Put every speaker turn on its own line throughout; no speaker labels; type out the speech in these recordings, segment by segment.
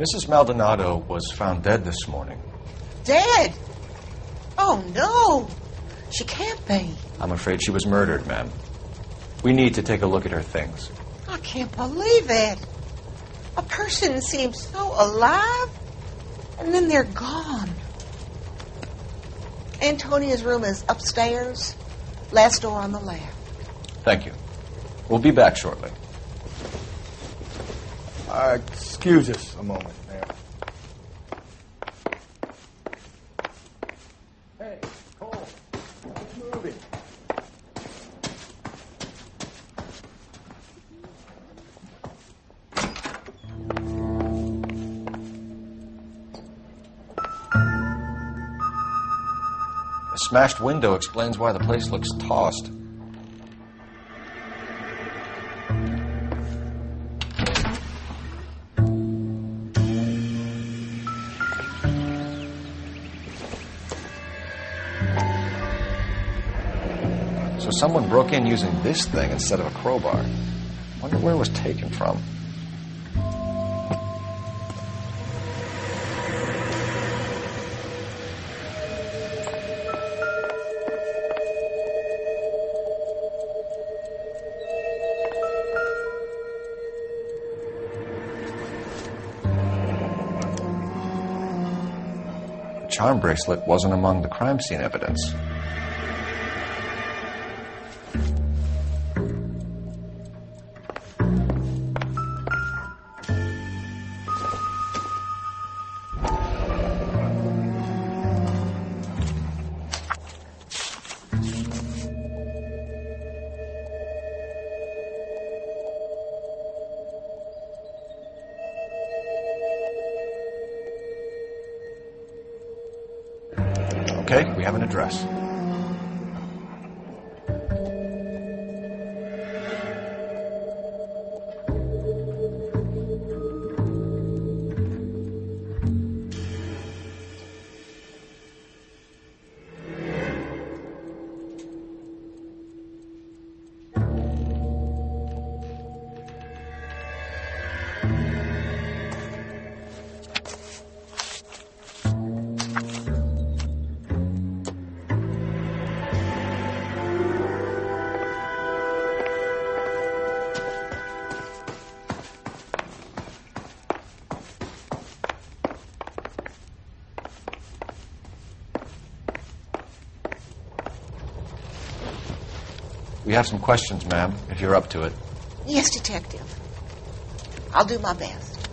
Mrs. Maldonado was found dead this morning.
Dead? Oh, no. She can't be.
I'm afraid she was murdered, ma'am. We need to take a look at her things.
I can't believe it. A person seems so alive, and then they're gone. Antonia's room is upstairs, last door on the left.
Thank you. We'll be back shortly.
Excuse us a moment, ma'am. Hey, Cole, what's moving?
A smashed window explains why the place looks tossed. So someone broke in using this thing instead of a crowbar. Wonder where it was taken from. The charm bracelet wasn't among the crime scene evidence. Okay, we have an address. We have some questions, ma'am, if you're up to it.
Yes, Detective. I'll do my best.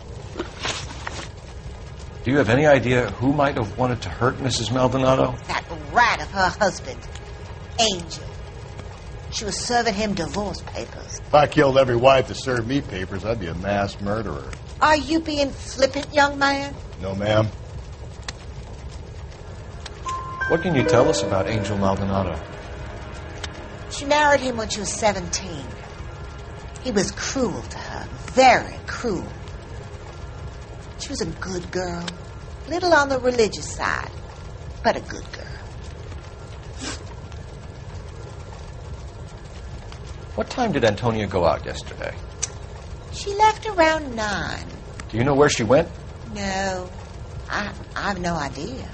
Do you have any idea who might have wanted to hurt Mrs. Maldonado?
That rat of her husband, Angel. She was serving him divorce papers.
If I killed every wife to serve me papers, I'd be a mass murderer.
Are you being flippant, young man?
No, ma'am.
What can you tell us about Angel Maldonado?
She married him when she was 17. He was cruel to her, very cruel. She was a good girl, little on the religious side, but a good girl.
What time did Antonia go out yesterday?
She left around 9.
Do you know where she went?
No, I have no idea.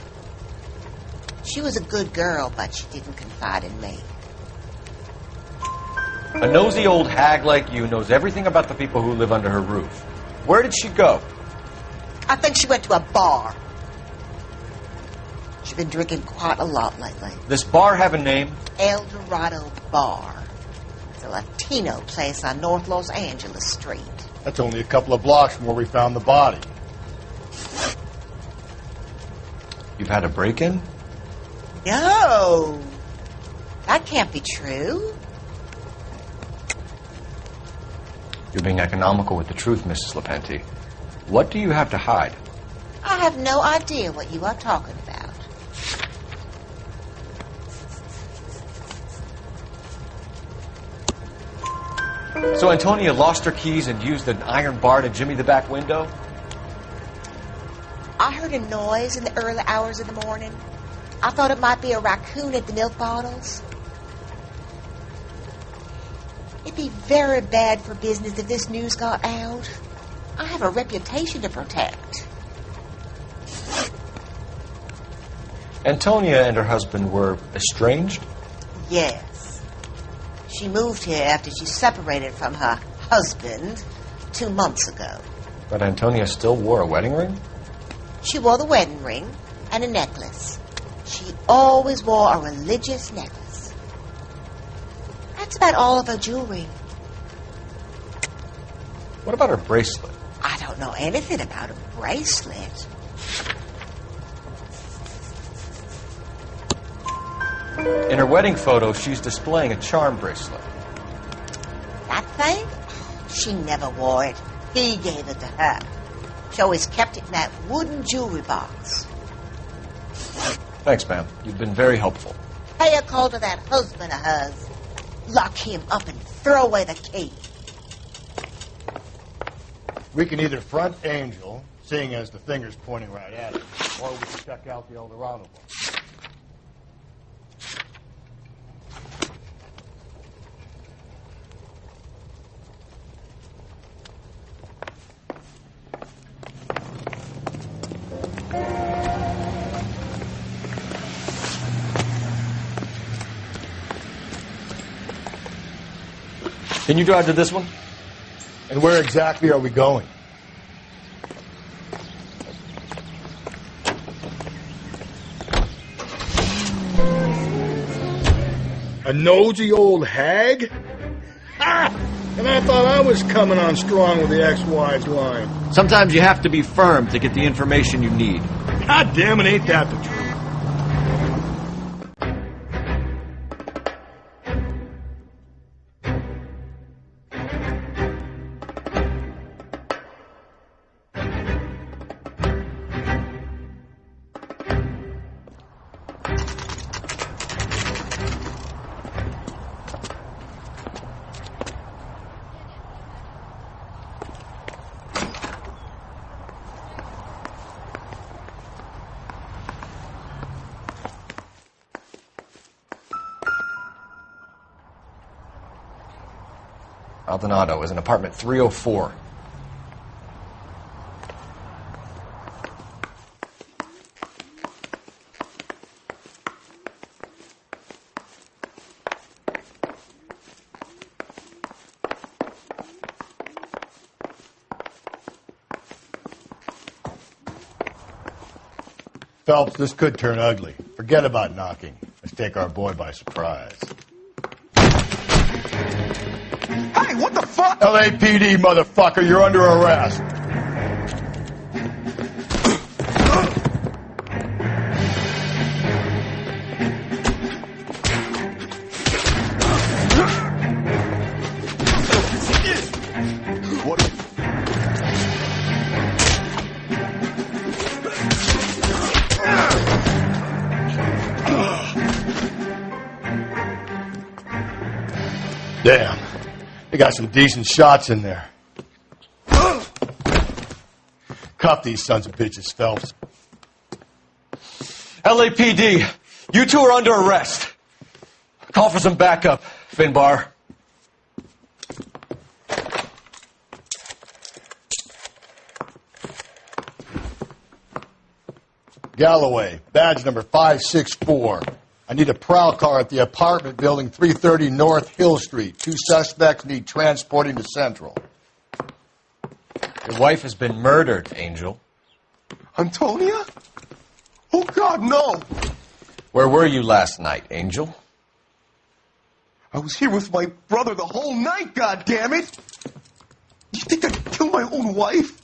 She was a good girl, but she didn't confide in me.
A nosy old hag like you knows everything about the people who live under her roof. Where did she go?
I think she went to a bar. She's been drinking quite a lot lately.
This bar have a name?
El Dorado Bar. It's a Latino place on North Los Angeles Street.
That's only a couple of blocks from where we found the body.
You've had a break-in?
No, that can't be true.
You're being economical with the truth, Mrs. Lepenti. What do you have to hide?
I have no idea what you are talking about.
So Antonia lost her keys and used an iron bar to jimmy the back window?
I heard a noise in the early hours of the morning. I thought it might be a raccoon at the milk bottles. It'd be very bad for business if this news got out. I have a reputation to protect.
Antonia and her husband were estranged?
Yes. She moved here after she separated from her husband 2 months ago.
But Antonia still wore a wedding ring?
She wore the wedding ring and a necklace. She always wore a religious necklace. That's about all of her jewelry.
What about her bracelet?
I don't know anything about a bracelet.
In her wedding photo, she's displaying a charm bracelet.
That thing? She never wore it. He gave it to her. She always kept it in that wooden jewelry box.
Thanks, ma'am. You've been very helpful.
Pay a call to that husband of hers. Lock him up and throw away the key.
We can either front Angel, seeing as the finger's pointing right at him, or we can check out the Eldorado book.
Can you drive to this one?
And where exactly are we going?
A nosy old hag? Ha! And I thought I was coming on strong with the ex-wives line.
Sometimes you have to be firm to get the information you need.
God damn it, ain't that the truth?
Maldonado is in apartment 304.
Phelps, this could turn ugly. Forget about knocking. Let's take our boy by surprise.
Hey, what the fuck?
LAPD, motherfucker, you're under arrest. Damn. They got some decent shots in there. Cuff these sons of bitches, Phelps.
LAPD, you two are under arrest. Call for some backup, Finbar.
Galloway, badge number 564. I need a prowl car at the apartment building 330 North Hill Street. 2 suspects need transporting to Central.
Your wife has been murdered, Angel.
Antonia? Oh, God, no.
Where were you last night, Angel?
I was here with my brother the whole night, God damn it! You think I'd kill my own wife?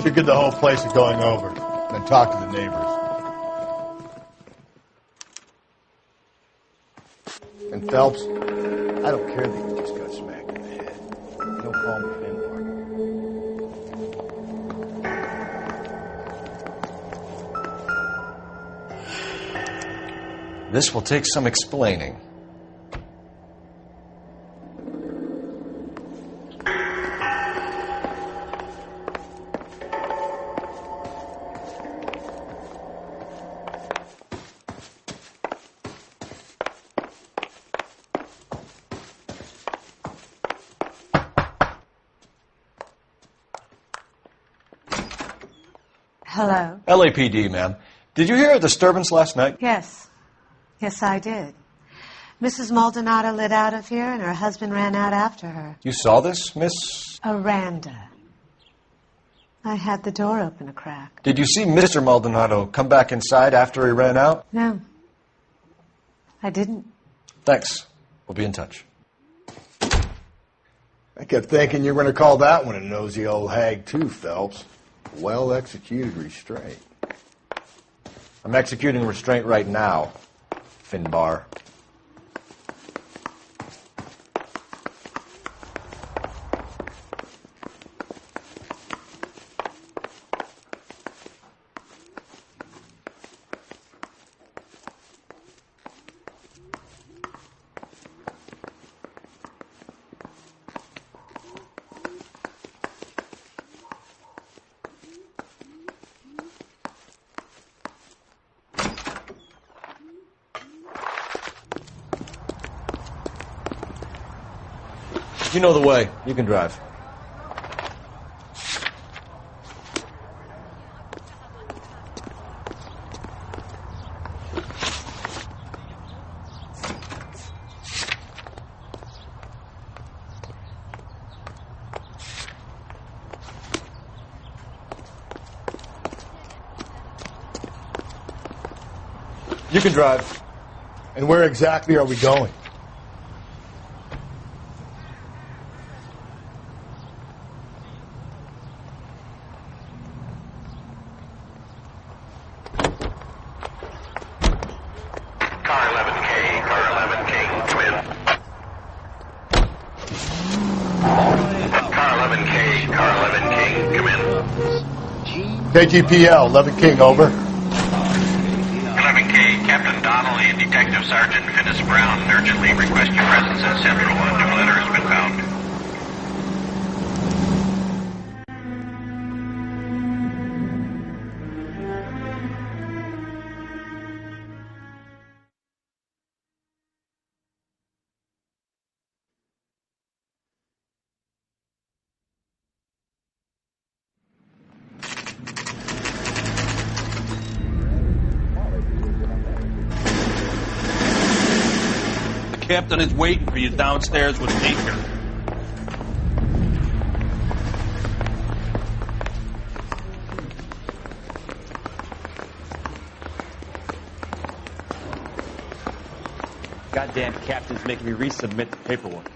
Should get the whole place to going over, then talk to the neighbors. And Phelps, I don't care that you just got smacked in the head. You don't call me Finbar.
This will take some explaining.
Hello?
LAPD, ma'am. Did you hear a disturbance last night?
Yes. Yes, I did. Mrs. Maldonado lit out of here, and her husband ran out after her.
You saw this, Miss?
Aranda. I had the door open a crack.
Did you see Mr. Maldonado come back inside after he ran out?
No. I didn't.
Thanks. We'll be in touch.
I kept thinking you were going to call that one a nosy old hag, too, Phelps. Well-executed restraint.
I'm executing restraint right now, Finbar. You know the way. You can drive. You can drive.
And where exactly are we going? KGPL, 11 King, over.
11K, Captain Donnelly and Detective Sergeant Finis Brown urgently request your presence at Central. A new letter has been found.
Captain is waiting for you downstairs with Baker.
Goddamn captain's making me resubmit the paperwork.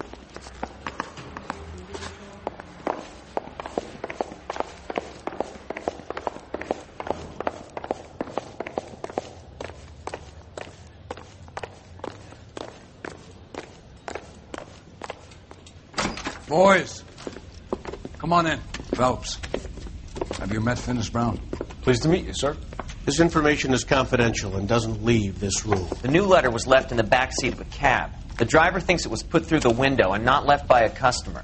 Boys, come on in. Phelps, have you met Finis Brown?
Pleased to meet you, sir.
This information is confidential and doesn't leave this room.
The new letter was left in the back seat of a cab. The driver thinks it was put through the window and not left by a customer.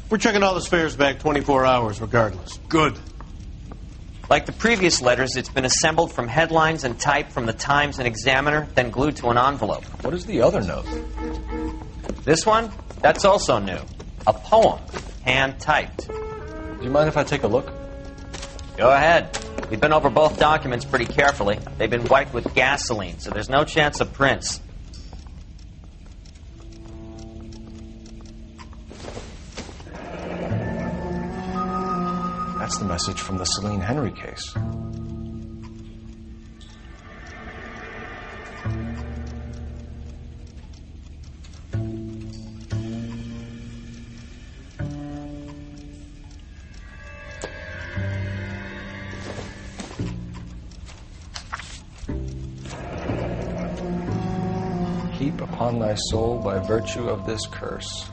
We're checking all the spares back 24 hours regardless.
Good.
Like the previous letters, it's been assembled from headlines and typed from the Times and Examiner, then glued to an envelope.
What is the other note?
This one? That's also new. A poem, hand-typed.
Do you mind if I take a look?
Go ahead. We've been over both documents pretty carefully. They've been wiped with gasoline, so there's no chance of prints.
That's the message from the Celine Henry case. Keep upon thy soul by virtue of this curse